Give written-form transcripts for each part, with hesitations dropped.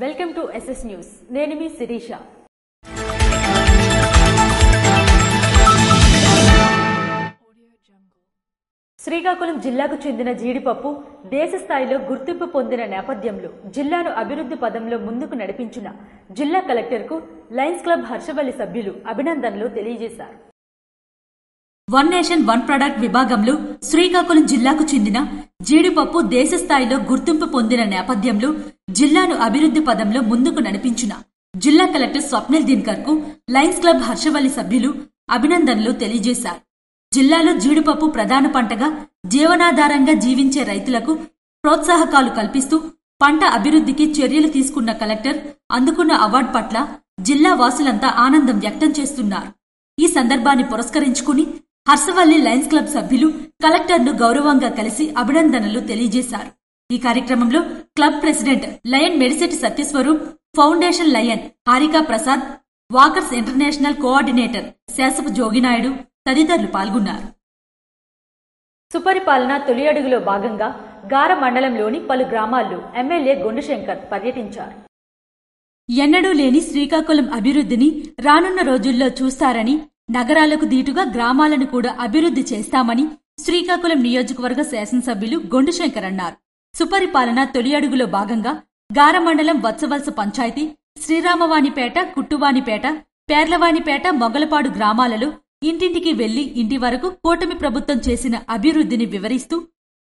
Welcome to SS news. నేను మీ శిరీష. శ్రీకాకుళం జిల్లాకు చెందిన జీడిపప్పు దేశ స్థాయిలో గుర్తింపు పొందిన నేపథ్యంలో జిల్లాను అభివృద్ధి పదంలో ముందుకు నడిపించిన జిల్లా కలెక్టర్కు లయన్స్ క్లబ్ హర్షవల్లి సభ్యులు అభినందనలు తెలియజేశారు. వన్ నేషన్ వన్ ప్రొడక్ట్ విభాగంలో శ్రీకాకుళం జిల్లాకు చెందిన జీడిపప్పు దేశ స్థాయిలో గుర్తింపు పొందిన నేపథ్యంలో జిల్లాను అభివృద్ధి పదంలో ముందుకు నడిపించిన జిల్లా కలెక్టర్ స్వప్నిల్ దినకర్ కు లయన్స్ క్లబ్ హర్షవల్లి సభ్యులు అభినందనలు తెలియజేశారు. జిల్లాలో జీడిపప్పు ప్రధాన పంటగా జీవనాధారంగా జీవించే రైతులకు ప్రోత్సాహకాలు కల్పిస్తూ పంట అభివృద్ధికి చర్యలు తీసుకున్న కలెక్టర్ అందుకున్న అవార్డు పట్ల జిల్లా వాసులంతా ఆనందం వ్యక్తం చేస్తున్నారు. ఈ సందర్భాన్ని పురస్కరించుకుని హర్షవల్లి లయన్స్ క్లబ్ సభ్యులు కలెక్టర్ను గౌరవంగా కలిసి అభినందనలు తెలియజేశారు. ఈ కార్యక్రమంలో club president lion Medisetti Satyaswaroop, foundation lion Harika Prasad, walkers international coordinator Sasapu Joginaidu తదితరులు పాల్గొన్నారు. సుపరిపాలన తొలి అడుగులో భాగంగా గార మండలంలోని పలు గ్రామాల్లో ఎమ్మెల్యే గుండుశంకర్ పర్యటించారు. ఎన్నడూ లేని శ్రీకాకుళం అభివృద్ధిని రానున్న రోజుల్లో చూస్తారని, నగరాలకు దీటుగా గ్రామాలను కూడా అభివృద్ధి చేస్తామని శ్రీకాకుళం నియోజకవర్గ శాసనసభ్యులు గుండుశంకర్ అన్నారు. సుపరిపాలన తొలి అడుగులో భాగంగా గార మండలం వత్సవలస పంచాయతీ, శ్రీరామవాణిపేట, కుట్టువాణిపేట, పేర్లవాణిపేట, మొగలపాడు గ్రామాలలో ఇంటింటికి వెళ్లి ఇంటి వరకు కూటమి ప్రభుత్వం చేసిన అభివృద్ధిని వివరిస్తూ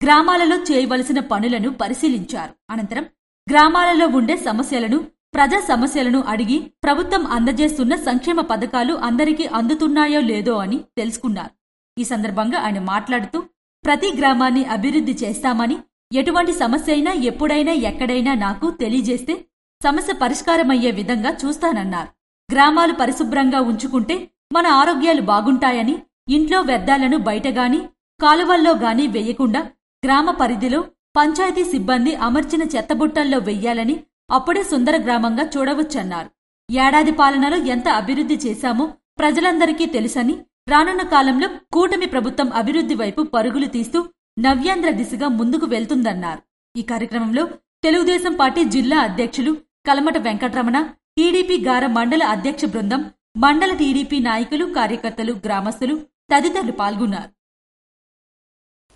గ్రామాలలో చేయవలసిన పనులను పరిశీలించారు. అనంతరం గ్రామాలలో ఉండే సమస్యలను, ప్రజా సమస్యలను అడిగి ప్రభుత్వం అందజేస్తున్న సంక్షేమ పథకాలు అందరికీ అందుతున్నాయో లేదో అని తెలుసుకున్నారు. ఈ సందర్భంగా ఆయన మాట్లాడుతూ ప్రతి గ్రామాన్ని అభివృద్ధి చేస్తామని, ఎటువంటి సమస్య అయినా ఎప్పుడైనా ఎక్కడైనా నాకు తెలియజేస్తే సమస్య పరిష్కారమయ్యే విధంగా చూస్తానన్నారు. గ్రామాలు పరిశుభ్రంగా ఉంచుకుంటే మన ఆరోగ్యాలు బాగుంటాయని, ఇంట్లో వ్యర్థాలను బయటగాని కాలువల్లో గాని వెయ్యకుండా గ్రామ పరిధిలో పంచాయతీ సిబ్బంది అమర్చిన చెత్తబుట్టల్లో వెయ్యాలని, అప్పుడే సుందర గ్రామంగా చూడవచ్చన్నారు. ఏడాది పాలనలో ఎంత అభివృద్ధి చేశామో ప్రజలందరికీ తెలుసని, రానున్న కాలంలో కూటమి ప్రభుత్వం అభివృద్ధి వైపు పరుగులు తీస్తూ నవ్యాంధ్ర దిశగా ముందుకు వెళ్తుందన్నారు. ఈ కార్యక్రమంలో తెలుగుదేశం పార్టీ జిల్లా అధ్యక్షులు కలమట వెంకటరమణ, టీడీపీ గార మండల అధ్యక్ష బృందం, మండల టీడీపీ నాయకులు, కార్యకర్తలు, గ్రామస్తులు తదితరులు పాల్గొన్నారు.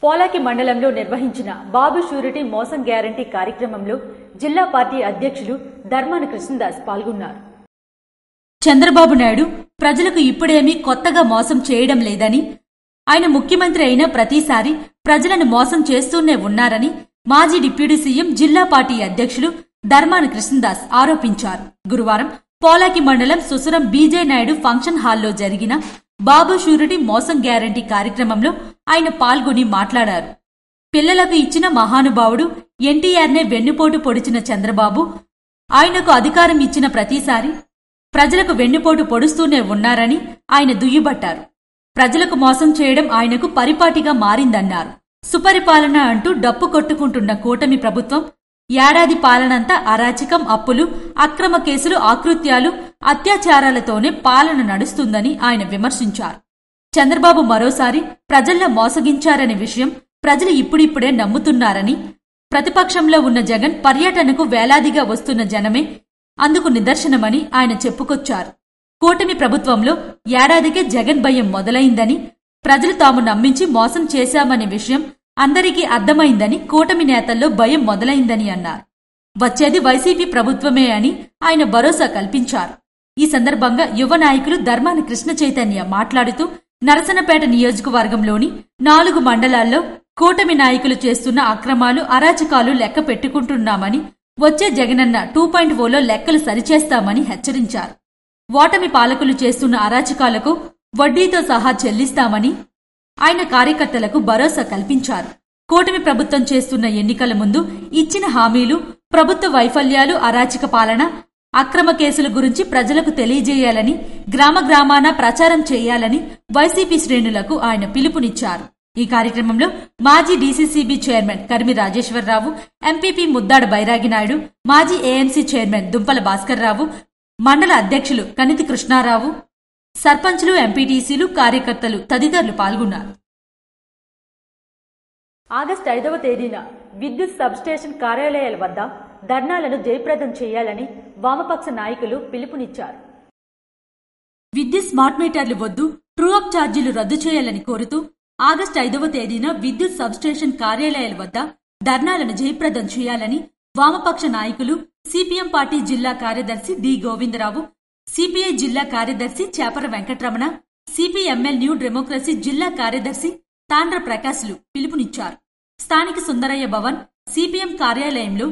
పోలాకి మండలంలో నిర్వహించిన బాబు షూరిటీ మోసం గ్యారంటీ కార్యక్రమంలో జిల్లా పార్టీ అధ్యక్షులు ధర్మాన కృష్ణదాస్ పాల్గొన్నారు. చంద్రబాబు నాయుడు ప్రజలకు ఇప్పుడేమీ కొత్తగా మోసం చేయడం లేదని, ఆయన ముఖ్యమంత్రి అయిన ప్రతిసారి ప్రజలను మోసం చేస్తూనే ఉన్నారని మాజీ డిప్యూటీ సీఎం, జిల్లా పార్టీ అధ్యక్షులు ధర్మాన కృష్ణదాస్ ఆరోపించారు. గురువారం పోలాకి మండలం సుసరం బీజే నాయుడు ఫంక్షన్ హాల్లో జరిగిన బాబు షూరిటీ మోసం గ్యారంటీ కార్యక్రమంలో ఆయన పాల్గొని మాట్లాడారు. పిల్లలకు ఇచ్చిన మహానుభావుడు ఎన్టీఆర్నే వెన్నుపోటు పొడిచిన చంద్రబాబు ఆయనకు అధికారం ఇచ్చిన ప్రతిసారి ప్రజలకు వెన్నుపోటు పొడుస్తూనే ఉన్నారని ఆయన దుయ్యబట్టారు. ప్రజలకు మోసం చేయడం ఆయనకు పరిపాటిగా మారిందన్నారు. సుపరిపాలన అంటూ డప్పు కొట్టుకుంటున్న కూటమి ప్రభుత్వం ఏడాది పాలనంతా అరాచకం, అప్పులు, అక్రమ కేసులు, ఆకృత్యాలు, అత్యాచారాలతోనే పాలన నడుస్తుందని ఆయన విమర్శించారు. చంద్రబాబు మరోసారి ప్రజల్లో మోసగించారనే విషయం ప్రజలు ఇప్పుడిప్పుడే నమ్ముతున్నారని, ప్రతిపక్షంలో ఉన్న జగన్ పర్యటనకు వేలాదిగా వస్తున్న జనమే అందుకు నిదర్శనమని ఆయన చెప్పుకొచ్చారు. కూటమి ప్రభుత్వంలో ఏడాదికే జగన్ భయం మొదలైందని, ప్రజలు తాము నమ్మించి మోసం చేశామనే విషయం అందరికీ అర్థమైందని, కూటమి నేతల్లో భయం మొదలైందని అన్నారు. వచ్చేది వైసీపీ ప్రభుత్వమే అని ఆయన భరోసా కల్పించారు. ఈ సందర్భంగా యువ నాయకులు ధర్మాన కృష్ణ చైతన్య మాట్లాడుతూ నరసనపేట నియోజకవర్గంలోని 4 మండలాల్లో కూటమి నాయకులు చేస్తున్న అక్రమాలు, అరాచకాలు లెక్క పెట్టుకుంటున్నామని, వచ్చే జగనన్న 2.0లో లెక్కలు సరిచేస్తామని హెచ్చరించారు. ఓటమి పాలకులు చేస్తున్న అరాచకాలకు వడ్డీతో సహా చెల్లిస్తామని ఆయన కార్యకర్తలకు భరోసా కల్పించారు. కూటమి ప్రభుత్వం చేస్తున్న ఎన్నికల ముందు ఇచ్చిన హామీలు, ప్రభుత్వ వైఫల్యాలు, అరాచక పాలన, అక్రమ కేసుల గురించి ప్రజలకు తెలియజేయాలని, గ్రామ గ్రామాన ప్రచారం చేయాలని వైసీపీ శ్రేణులకు ఆయన పిలుపునిచ్చారు. ఈ కార్యక్రమంలో మాజీ DCCB chairman Karimi Rajeswararao, MPP Muddada Bairaginaidu, మాజీ ఏఎంసీ చైర్మన్ దుంపల భాస్కర్రావు, మండల అధ్యక్షులు కనితి కృష్ణారావు, సర్పంచులు, ఎంపీటీసీలు, కార్యకర్తలు తదితరులు పాల్గొన్నారు. ఆగస్టు 5వ తేదీన విద్యుత్ సబ్స్టేషన్ కార్యాలయాల వద్ద ధర్నాలను జయప్రదం చేయాలని వామపక్ష నాయకులు పిలుపునిచ్చారు. విద్యుత్ స్మార్ట్ మీటర్లు వద్దు, ట్రూ అప్ ఛార్జీలు రద్దు చేయాలని కోరుతూ ఆగస్టు 5వ తేదీన విద్యుత్ సబ్స్టేషన్ కార్యాలయాల వద్ద ధర్నాలను జయప్రదం చేయాలని వామపక్ష నాయకులు సిపిఎం పార్టీ జిల్లా కార్యదర్శి డి గోవిందరావు, సిపిఐ జిల్లా కార్యదర్శి చేపర వెంకటరమణ, సిపిఎంఎల్ న్యూ డెమోక్రసీ జిల్లా కార్యదర్శి తాండ్ర ప్రకాశ్లు పిలుపునిచ్చారు. స్థానిక సుందరయ్య భవన్ సిపిఎం కార్యాలయంలో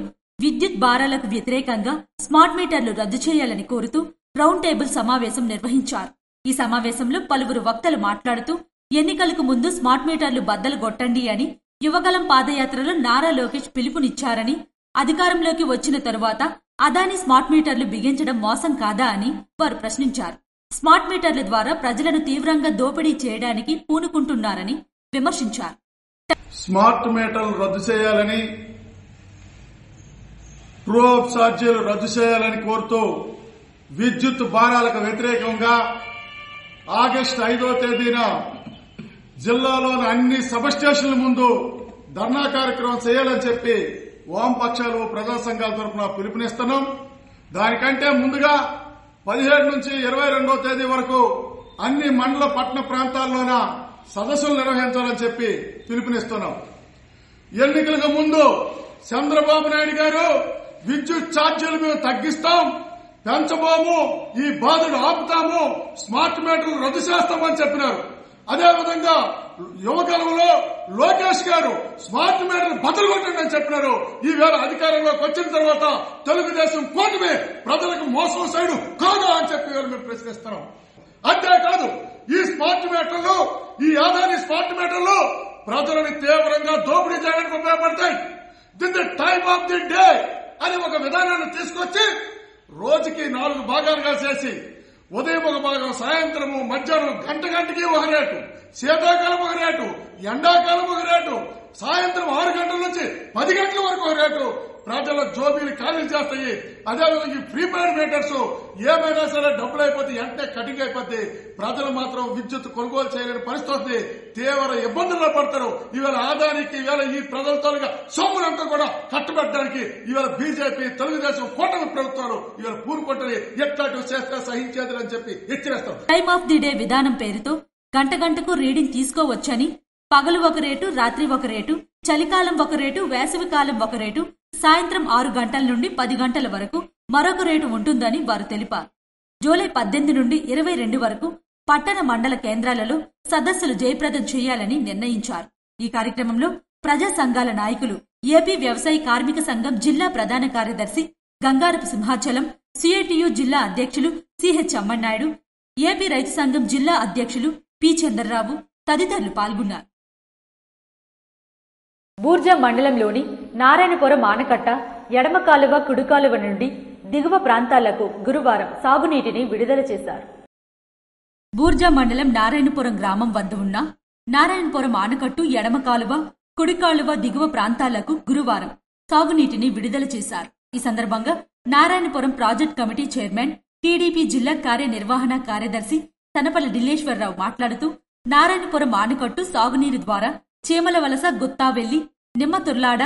విద్యుత్ భారాలకు వ్యతిరేకంగా స్మార్ట్ మీటర్లు రద్దు చేయాలని కోరుతూ రౌండ్ టేబుల్ సమావేశం నిర్వహించారు. ఈ సమావేశంలో పలువురు వక్తలు మాట్లాడుతూ ఎన్నికలకు ముందు స్మార్ట్ మీటర్లు బద్దలు కొట్టండి అని యువగలం పాదయాత్రలో నారా లోకేష్ పిలుపునిచ్చారని, అధికారంలోకి వచ్చిన తరువాత అదానీ స్మార్ట్ మీటర్లు బిగించడం మోసం కాదా అని వారు ప్రశ్నించారు. స్మార్ట్ మీటర్ల ద్వారా ప్రజలను తీవ్రంగా దోపిడీ చేయడానికి పూనుకుంటున్నారని విమర్శించారు. స్మార్ట్ మీటర్లు రద్దు చేయాలని, ట్రూ అప్ ఛార్జీలు రద్దు చేయాలని కోరుతూ విద్యుత్ భారాలకు వ్యతిరేకంగా ఆగస్టు 5వ తేదీన జిల్లాలోని అన్ని సబ్ స్టేషన్ల ముందు ధర్నా కార్యక్రమం చేయాలని చెప్పి వామపక్షాలు ప్రజా సంఘాల తరఫున పిలుపునిస్తున్నాం. దానికంటే ముందుగా 17 నుంచి 22వ తేదీ వరకు అన్ని మండల పట్టణ ప్రాంతాల్లోన సదస్సులు నిర్వహించాలని చెప్పి పిలుపునిస్తున్నాం. ఎన్నికలకు ముందు చంద్రబాబు నాయుడు గారు విద్యుత్ ఛార్జీలు మేము తగ్గిస్తాం, పెంచబోము, ఈ బాధలు ఆపుతాము, స్మార్ట్ మీటర్లు రద్దు చేస్తామని చెప్పినారు. అదేవిధంగా యువకాలంలో లోకేష్ గారు స్మార్ట్ మీటర్లు బదులు కొట్టండి అని చెప్పినారు. ఈవేళ అధికారంలోకి వచ్చిన తర్వాత తెలుగుదేశం కూటమి ప్రజలకు మోసం సైడు కాదా అని చెప్పి మేము ప్రశ్నిస్తున్నాం. అంతేకాదు ఈ స్మార్ట్ మీటర్లు, ఈ అదానీ స్మార్ట్ మీటర్లు ప్రజలను తీవ్రంగా దోపిడీ చేయడానికి ఉపయోగపడతాయి. This the time of the day అని ఒక విధానాన్ని తీసుకొచ్చి రోజుకి 4 భాగాలుగా చేసి ఉదయం ఒక భాగం, సాయంత్రము, మధ్యాహ్నం గంటకి ఒక రేటు, శీతాకాలం ఒక రేటు, ఎండాకాలం ఒక రేటు, సాయంత్రం 6 గంటల నుంచి 10 గంటల వరకు ఒక రేటు ప్రజల జోబీలు ఖాళీ చేస్తాయి. అదేవిధంగా ప్రీపెయిడ్ మీటర్స్ ఏమైనా సరే డబ్బులు అయిపోతే వెంటనే కటింగ్ అయిపోద్ది. ప్రజలు మాత్రం విద్యుత్ కొనుగోలు చేయలేని పరిస్థితి, తీవ్ర ఇబ్బందుల్లో పడతారు. ఇవాళ ఆదానికి ఇవాళ ఈ ప్రజల తాలూకా సొమ్మునంతా కూడా కట్టుబెట్టడానికి ఇవాళ బీజేపీ, తెలుగుదేశం కూటమి ప్రభుత్వాలు ఇవాళ పూనుకుంటారు. ఎట్లాంటివి చేస్తే సహించేది అని చెప్పి హెచ్చరిస్తాం. టైమ్ ఆఫ్ ది డే విధానం పేరుతో గంటకు రీడింగ్ తీసుకోవచ్చని, పగలు ఒక రేటు, రాత్రి ఒక రేటు, చలికాలం ఒక రేటు, వేసవి కాలం ఒక రేటు, సాయంత్రం 6 గంటల నుండి 10 గంటల వరకు మరొక రేటు ఉంటుందని వారు తెలిపారు. జూలై 18 నుండి 22 వరకు పట్టణ మండల కేంద్రాలలో సదస్సులు జయప్రదం చేయాలని నిర్ణయించారు. ఈ కార్యక్రమంలో ప్రజా సంఘాల నాయకులు, ఏపీ వ్యవసాయ కార్మిక సంఘం జిల్లా ప్రధాన కార్యదర్శి గంగారపు సింహాచలం, సిఐటియు జిల్లా అధ్యక్షులు సిహెచ్ అమ్మన్నాయుడు, ఏపీ రైతు సంఘం జిల్లా అధ్యక్షులు పి చంద్రరావు తదితరులు పాల్గొన్నారు. బూర్జా మండలంలోని నారాయణపురం ఆనకట్ట ఎడమ కాలువ, కుడి కాలువ నుండి దిగువ ప్రాంతాలకు గురువారం సాగునీటిని విడుదల చేశారు. బూర్జా మండలం నారాయణపురం గ్రామం వద్ద ఉన్న నారాయణపురం ఆనకట్టు ఎడమ కాలువ, కుడి కాలువ దిగువ ప్రాంతాలకు గురువారం సాగునీటిని విడుదల చేశారు. ఈ సందర్భంగా Narayanapuram project committee chairman, TDP జిల్లా కార్యనిర్వహణ కార్యదర్శి తనపల్లి ఢిల్లేశ్వరరావు మాట్లాడుతూ నారాయణపురం ఆనకట్టు సాగునీరు ద్వారా చీమలవలస, గుత్తావెల్లి, నిమ్మతుర్లాడ,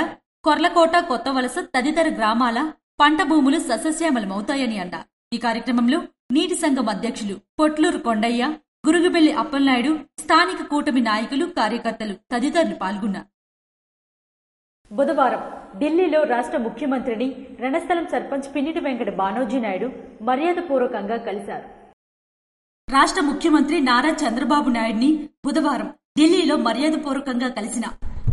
కొర్లకోట, కొత్తవలస తదితర గ్రామాల పంట భూములు సస్యశ్యామలమవుతాయని అన్నారు. ఈ కార్యక్రమంలో నీటి సంఘం అధ్యక్షులు పొట్లూరు కొండయ్య, గురుగుబెల్లి అప్పలనాయుడు, స్థానిక కూటమి నాయకులు, కార్యకర్తలు తదితరులు పాల్గొన్నారు. బుధవారం ఢిల్లీలో రాష్ట్ర ముఖ్యమంత్రిని రణస్థలం సర్పంచ్ పిన్నిటి వెంకట బానోజీ నాయుడు మర్యాదపూర్వకంగా కలిశారు. రాష్ట్ర ముఖ్యమంత్రి నారా చంద్రబాబు నాయుడిని బుధవారం ఢిల్లీలో మర్యాదపూర్వకంగా కలిసిన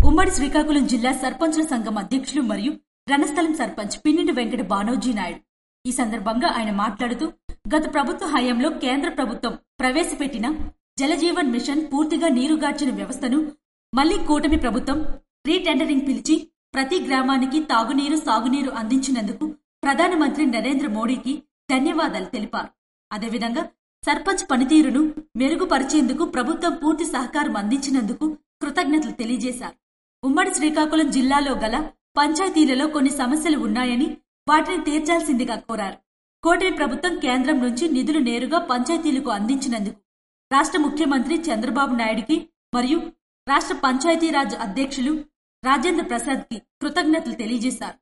ఉమ్మడి శ్రీకాకుళం జిల్లా సర్పంచుల సంఘం అధ్యక్షులు మరియు రణస్థలం సర్పంచ్ పిన్నిటి వెంకట బానోజీ నాయుడు. ఈ సందర్భంగా ఆయన మాట్లాడుతూ గత ప్రభుత్వ హయాంలో కేంద్ర ప్రభుత్వం ప్రవేశపెట్టిన జలజీవన్ మిషన్ పూర్తిగా నీరుగార్చిన వ్యవస్థను మళ్లీ కూటమి ప్రభుత్వం రీటెండరింగ్ పిలిచి ప్రతి గ్రామానికి తాగునీరు, సాగునీరు అందించినందుకు ప్రధానమంత్రి నరేంద్ర మోడీకి ధన్యవాదాలు తెలిపారు. అదేవిధంగా సర్పంచ్ పనితీరును మెరుగుపరిచేందుకు ప్రభుత్వం పూర్తి సహకారం అందించినందుకు కృతజ్ఞతలు తెలియజేశారు. ఉమ్మడి శ్రీకాకుళం జిల్లాలో గల పంచాయతీలలో కొన్ని సమస్యలు ఉన్నాయని వాటిని తీర్చాల్సిందిగా కోరారు. కూటమి ప్రభుత్వం కేంద్రం నుంచి నిధులు నేరుగా పంచాయతీలకు అందించినందుకు రాష్ట్ర ముఖ్యమంత్రి చంద్రబాబు నాయుడికి మరియు రాష్ట్ర పంచాయతీరాజ్ అధ్యక్షులు రాజేంద్ర ప్రసాద్కి కృతజ్ఞతలు తెలియజేశారు.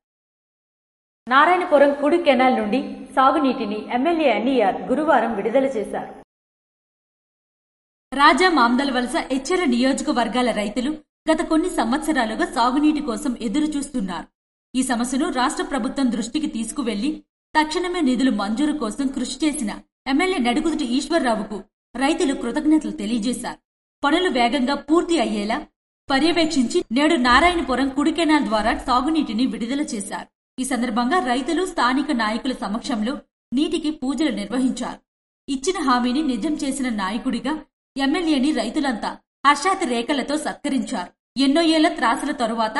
నారాయణపురం కుడి కెనాల్ నుండి సాగునీటిని ఎమ్మెల్యే ఎన్ఈఆర్ గురువారం విడుదల చేశారు. రాజా మాందలవలస ఎచ్చెర నియోజకవర్గాల రైతులు గత కొన్ని సంవత్సరాలుగా సాగునీటి కోసం ఎదురు చూస్తున్నారు. ఈ సమస్యను రాష్ట్ర ప్రభుత్వం దృష్టికి తీసుకువెళ్లి తక్షణమే నిధులు మంజూరు కోసం కృషి చేసిన ఎమ్మెల్యే నడుకుదుటి ఈశ్వర్రావుకు రైతులు కృతజ్ఞతలు తెలియజేశారు. పనులు వేగంగా పూర్తి అయ్యేలా పర్యవేక్షించి నేడు నారాయణపురం కుడి కెనాల్ ద్వారా సాగునీటిని విడుదల చేశారు. ఈ సందర్భంగా రైతులు స్థానిక నాయకుల సమక్షంలో నీటికి పూజలు నిర్వహించారు. ఇచ్చిన హామీని నిజం చేసిన నాయకుడిగా ఎమ్మెల్యేని రైతులంతా హర్షాతిరేకలతో సత్కరించారు. ఎన్నో ఏళ్ల త్రాసల తరువాత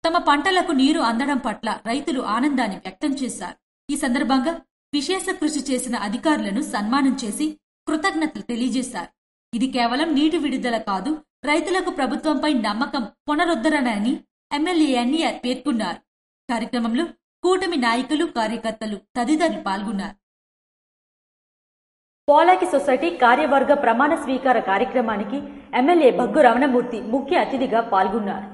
తమ పంటలకు నీరు అందడం పట్ల రైతులు ఆనందాన్ని వ్యక్తం చేశారు. ఈ సందర్భంగా విశేష కృషి చేసిన అధికారులను సన్మానం చేసి కృతజ్ఞతలు తెలియజేశారు. ఇది కేవలం నీటి విడుదల కాదు, రైతులకు ప్రభుత్వంపై నమ్మకం పునరుద్ధరణ అని ఎమ్మెల్యే ఎన్ఈఆర్ పేర్కొన్నారు. కార్యక్రమంలో కూటమి నాయకులు, కార్యకర్తలు తదితరులు పాల్గొన్నారు. పోలాకి సొసైటీ కార్యవర్గ ప్రమాణ స్వీకార కార్యక్రమానికి ఎమ్మెల్యే భగ్గు రమణమూర్తి ముఖ్య అతిథిగా పాల్గొన్నారు.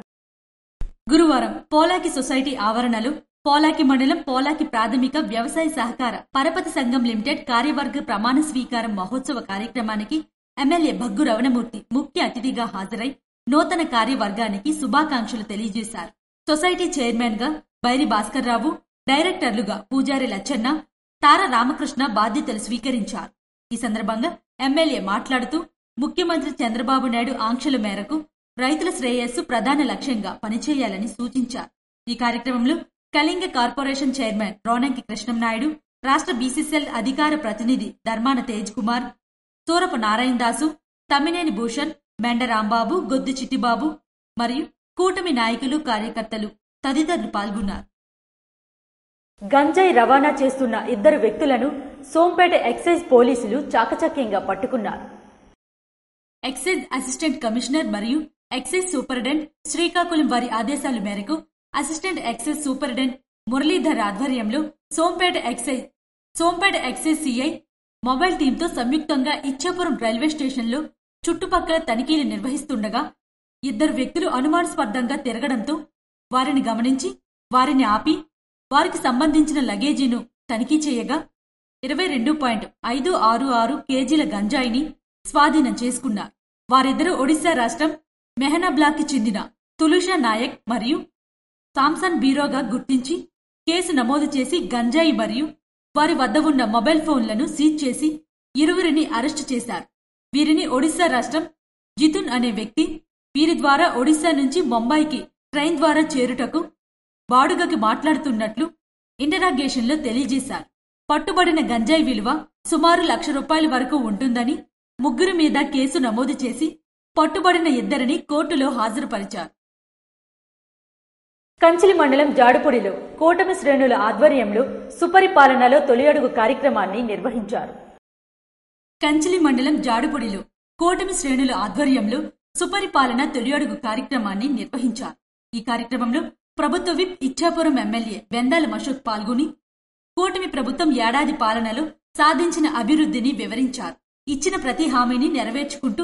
గురువారం పోలాకి సొసైటీ ఆవరణలో పోలాకి మండలం పోలాకి ప్రాథమిక వ్యవసాయ సహకార పరపతి సంఘం లిమిటెడ్ కార్యవర్గ ప్రమాణ స్వీకారం మహోత్సవ కార్యక్రమానికి ఎమ్మెల్యే భగ్గు రమణమూర్తి ముఖ్య అతిథిగా హాజరై నూతన కార్యవర్గానికి శుభాకాంక్షలు తెలియజేశారు. సొసైటీ చైర్మన్ గా బైరి భాస్కర్రావు, డైరెక్టర్లుగా పూజారి లచ్చన్న, తార రామకృష్ణ బాధ్యతలు స్వీకరించారు. ఈ సందర్భంగా ఎమ్మెల్యే మాట్లాడుతూ ముఖ్యమంత్రి చంద్రబాబు నాయుడు ఆంక్షల మేరకు రైతుల శ్రేయస్సు ప్రధాన లక్ష్యంగా పనిచేయాలని సూచించారు. ఈ కార్యక్రమంలో కళింగ కార్పొరేషన్ చైర్మన్ రోనంకి కృష్ణంనాయుడు, రాష్ట్ర బీసీసీఎల్ అధికార ప్రతినిధి ధర్మాన తేజ్ కుమార్, సూరపు నారాయణదాసు, తమ్మినేని భూషణ్, మెండ రాంబాబు, గొద్దు చిట్టిబాబు మరియు కూటమి నాయకులు, కార్యకర్తలు తదితరులు పాల్గొన్నారు. గంజాయి రవాణా చేస్తున్న ఇద్దరు వ్యక్తులను సోంపేట ఎక్సైజ్ పోలీసులు చాకచక్యంగా పట్టుకున్నారు. ఎక్సైజ్ అసిస్టెంట్ కమిషనర్ మరియు ఎక్సైజ్ సూపరింటెండెంట్ శ్రీకాకుళం వారి ఆదేశాల మేరకు అసిస్టెంట్ ఎక్సైజ్ సూపరింటెండెంట్ మురళీధర్ ఆధ్వర్యంలో సోంపేట ఎక్సైజ్ సిఐ మొబైల్ టీంతో సంయుక్తంగా ఇచ్చాపురం రైల్వే స్టేషన్లో చుట్టుపక్కల తనిఖీలు నిర్వహిస్తుండగా ఇద్దరు వ్యక్తులు అనుమానాస్పదంగా తిరగడంతో వారిని గమనించి వారిని ఆపి వారికి సంబంధించిన లగేజీను తనిఖీ చేయగా 22.566 కేజీల గంజాయిని స్వాధీనం చేసుకున్నారు. వారిద్దరూ ఒడిశా రాష్ట్రం మెహనాబ్లాకి చెందిన తులుషా నాయక్ మరియు సామ్సన్ బీరోగా గుర్తించి కేసు నమోదు చేసి గంజాయి మరియు వారి వద్ద ఉన్న మొబైల్ ఫోన్లను సీజ్ చేసి ఇరువురిని అరెస్టు చేశారు. వీరిని ఒడిశా రాష్ట్రం జితున్ అనే వ్యక్తి వీరి ద్వారా ఒడిశా నుంచి ముంబైకి ట్రైన్ ద్వారా చేరుటకు బాడుగకి మాట్లాడుతున్నట్లు ఇంటరాగేషన్లో తెలియజేశారు. పట్టుబడిన గంజాయి విలువ సుమారు ₹1,00,000 వరకు ఉంటుందని ముగ్గురు మీద కేసు నమోదు చేసి పట్టుబడిన ఇద్దరిని కోర్టులో హాజరుపరిచారు. కంచిలి మండలం జాడుపూడిలో కూటమి శ్రేణుల ఆధ్వర్యంలో సుపరిపాలనలో తొలి అడుగు కార్యక్రమాన్ని నిర్వహించారు. కంచిలి మండలం జాడుపూడిలో కూటమి శ్రేణుల ఆధ్వర్యంలో సుపరిపాలన తొలి అడుగు కార్యక్రమాన్ని నిర్వహించారు. ఈ కార్యక్రమంలో ప్రభుత్వ విప్ ఇచ్చాపురం ఎమ్మెల్యే వెందాల మషోద్ పాల్గొని కూటమి ప్రభుత్వం ఏడాది పాలనలో సాధించిన అభివృద్ధిని వివరించారు. ఇచ్చిన ప్రతి హామీని నెరవేర్చుకుంటూ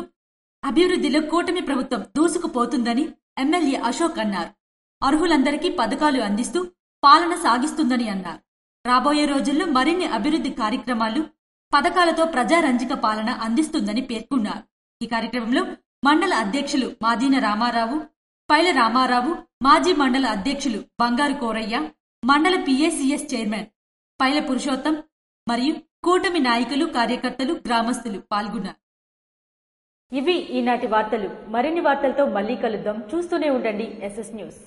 అభివృద్ధిలో కూటమి ప్రభుత్వం దూసుకుపోతుందని ఎమ్మెల్యే అశోక్ అన్నారు. అర్హులందరికీ పథకాలు అందిస్తూ పాలన సాగిస్తుందని అన్నారు. రాబోయే రోజుల్లో మరిన్ని అభివృద్ధి కార్యక్రమాలు, పథకాలతో ప్రజారంజక పాలన అందిస్తుందని పేర్కొన్నారు. ఈ కార్యక్రమంలో మండల అధ్యక్షులు మాదీన రామారావు, పైల రామారావు, మాజీ మండల అధ్యక్షులు బంగారు కోరయ్య, మండల పిఏసిఎస్ చైర్మన్ పైల పురుషోత్తం మరియు కూటమి నాయకులు, కార్యకర్తలు, గ్రామస్తులు పాల్గొన్నారు. ఇవి ఈనాటి వార్తలు. మరిన్ని వార్తలతో మళ్ళీ కలుద్దాం. చూస్తూనే ఉండండి SS న్యూస్.